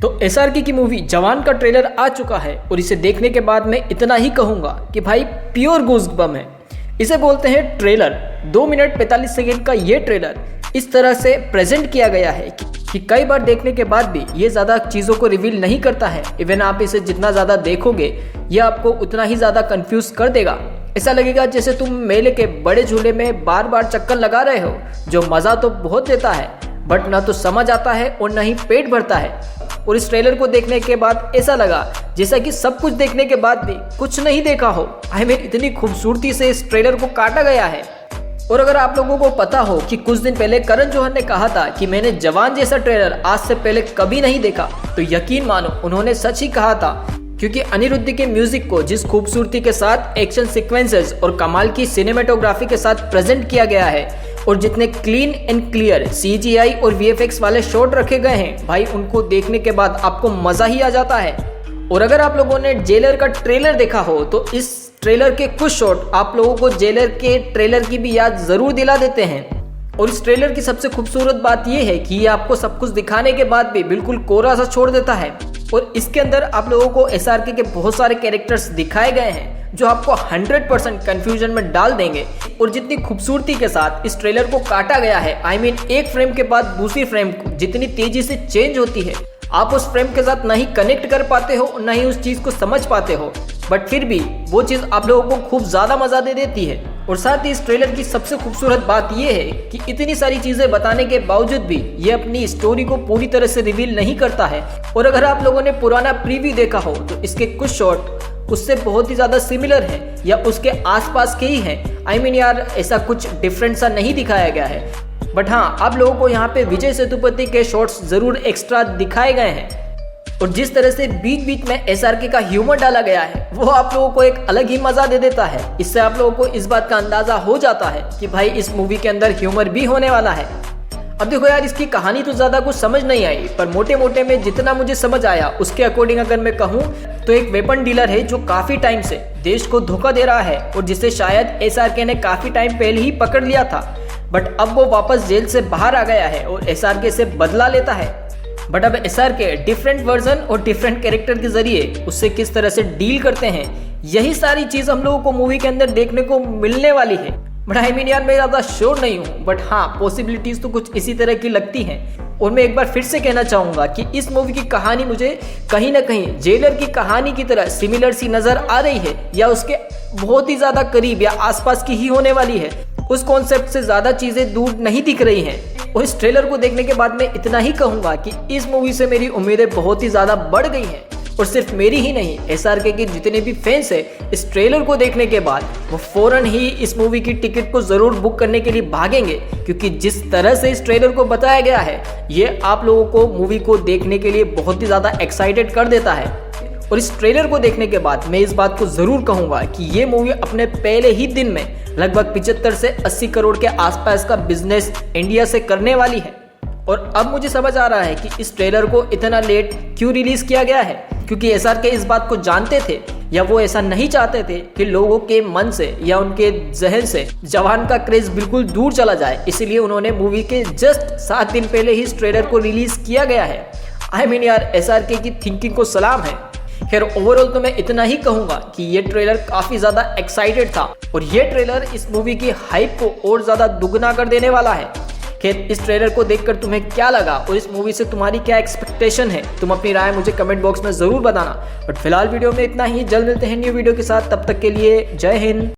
तो एसआरके की मूवी जवान का ट्रेलर आ चुका है और इसे देखने के बाद मैं इतना ही कहूँगा कि भाई प्योर गूज़बम्प है। इसे बोलते हैं ट्रेलर। 2 मिनट 45 सेकेंड का ये ट्रेलर इस तरह से प्रेजेंट किया गया है कि कई बार देखने के बाद भी ये ज़्यादा चीज़ों को रिवील नहीं करता है। इवन आप इसे जितना ज़्यादा देखोगे ये आपको उतना ही ज़्यादा कंफ्यूज कर देगा। ऐसा लगेगा जैसे तुम मेले के बड़े झूले में बार बार चक्कर लगा रहे हो, जो मज़ा तो बहुत देता है बट ना तो समझ आता है और ना ही पेट भरता है। और इस ट्रेलर को देखने के बाद ऐसा लगा जैसा कि सब कुछ देखने के बाद भी कुछ नहीं देखा हो। इतनी खूबसूरती से इस ट्रेलर को काटा गया है। और अगर आप लोगों को पता हो कि कुछ दिन पहले करण जौहर ने कहा था कि मैंने जवान जैसा ट्रेलर आज से पहले कभी नहीं देखा, तो यकीन मानो उन्होंने सच ही कहा था, क्योंकि अनिरुद्ध के म्यूजिक को जिस खूबसूरती के साथ एक्शन सीक्वेंसेस और कमाल की सिनेमेटोग्राफी के साथ प्रेजेंट किया गया है और जितने क्लीन एंड क्लियर CGI और VFX वाले शॉट रखे गए हैं, भाई उनको देखने के बाद आपको मजा ही आ जाता है। और अगर आप लोगों ने जेलर का ट्रेलर देखा हो तो इस ट्रेलर के कुछ शॉट आप लोगों को जेलर के ट्रेलर की भी याद जरूर दिला देते हैं। और इस ट्रेलर की सबसे खूबसूरत बात यह है कि ये आपको सब कुछ दिखाने के बाद भी बिल्कुल कोरा सा छोड़ देता है। और इसके अंदर आप लोगों को SRK के बहुत सारे कैरेक्टर्स दिखाए गए हैं जो आपको 100% कंफ्यूजन में डाल देंगे। और जितनी खूबसूरती के साथ इस ट्रेलर को काटा गया है, एक फ्रेम के बाद दूसरी फ्रेम जितनी तेजी से चेंज होती है, आप उस फ्रेम के साथ ना ही कनेक्ट कर पाते हो ना ही उस चीज को समझ पाते हो, बट फिर भी वो चीज आप लोगों को खूब ज्यादा मजा दे देती है। और साथ ही इस ट्रेलर की सबसे खूबसूरत बात यह है कि इतनी सारी चीजें बताने के बावजूद भी ये अपनी स्टोरी को पूरी तरह से रिवील नहीं करता है। और अगर आप लोगों ने पुराना प्रीव्यू देखा हो तो इसके कुछ शॉट उससे बहुत ही ज्यादा सिमिलर है या उसके आसपास के ही हैं। यार ऐसा कुछ डिफरेंट सा नहीं दिखाया गया है, बट हाँ आप लोगों को यहाँ पे विजय सेतुपति के शॉट्स जरूर एक्स्ट्रा दिखाए गए हैं। और जिस तरह से बीच बीच में SRK का ह्यूमर डाला गया है वो आप लोगों को एक अलग ही मजा दे देता है। इससे आप लोगों को इस बात का अंदाजा हो जाता है कि भाई इस मूवी के अंदर ह्यूमर भी होने वाला है। अब देखो यार, इसकी कहानी तो ज्यादा कुछ समझ नहीं आई, पर मोटे मोटे में जितना मुझे समझ आया उसके अकॉर्डिंग अगर मैं कहूँ तो एक वेपन डीलर है जो काफी टाइम से देश को धोखा दे रहा है और जिसे शायद SRK ने काफी टाइम पहले ही पकड़ लिया था, बट अब वो वापस जेल से बाहर आ गया है और SRK से बदला लेता है। बट अब SRK डिफरेंट वर्जन और डिफरेंट कैरेक्टर के जरिए उससे किस तरह से डील करते हैं, यही सारी चीज हम लोगों को मूवी के अंदर देखने को मिलने वाली है। बट यार मैं ज्यादा श्योर नहीं हूँ, बट हाँ पॉसिबिलिटीज तो कुछ इसी तरह की लगती हैं। और मैं एक बार फिर से कहना चाहूंगा कि इस मूवी की कहानी मुझे कहीं ना कहीं जेलर की कहानी की तरह सिमिलर सी नजर आ रही है, या उसके बहुत ही ज्यादा करीब या आसपास की ही होने वाली है। उस कॉन्सेप्ट से ज्यादा चीजें दूर नहीं दिख रही हैं। और इस ट्रेलर को देखने के बाद मैं इतना ही कहूंगा कि इस मूवी से मेरी उम्मीदें बहुत ही ज्यादा बढ़ गई हैं। और सिर्फ मेरी ही नहीं, SRK के जितने भी फैंस हैं इस ट्रेलर को देखने के बाद वो फौरन ही इस मूवी की टिकट को जरूर बुक करने के लिए भागेंगे, क्योंकि जिस तरह से इस ट्रेलर को बताया गया है ये आप लोगों को मूवी को देखने के लिए बहुत ही ज्यादा एक्साइटेड कर देता है। और इस ट्रेलर को देखने के बाद मैं इस बात को जरूर कहूंगा कि ये मूवी अपने पहले ही दिन में लगभग 75 से 80 करोड़ के आसपास का बिजनेस इंडिया से करने वाली है। और अब मुझे समझ आ रहा है कि इस ट्रेलर को इतना लेट क्यों रिलीज किया गया है, क्योंकि SRK इस बात को जानते थे या वो ऐसा नहीं चाहते थे कि लोगों के मन से या उनके जहन से जवान का क्रेज बिल्कुल दूर चला जाए। इसीलिए उन्होंने मूवी के जस्ट 7 दिन पहले ही इस ट्रेलर को रिलीज किया गया है। यार SRK की थिंकिंग को सलाम है। खैर ओवरऑल तो मैं इतना ही कहूंगा कि ये ट्रेलर काफी ज्यादा एक्साइटेड था और ये ट्रेलर इस मूवी की हाइप को और ज्यादा दुगना कर देने वाला है। खैर इस ट्रेलर को देखकर तुम्हें क्या लगा और इस मूवी से तुम्हारी क्या एक्सपेक्टेशन है, तुम अपनी राय मुझे कमेंट बॉक्स में जरूर बताना। बट फिलहाल वीडियो में इतना ही, जल्द मिलते हैं न्यू वीडियो के साथ, तब तक के लिए जय हिंद।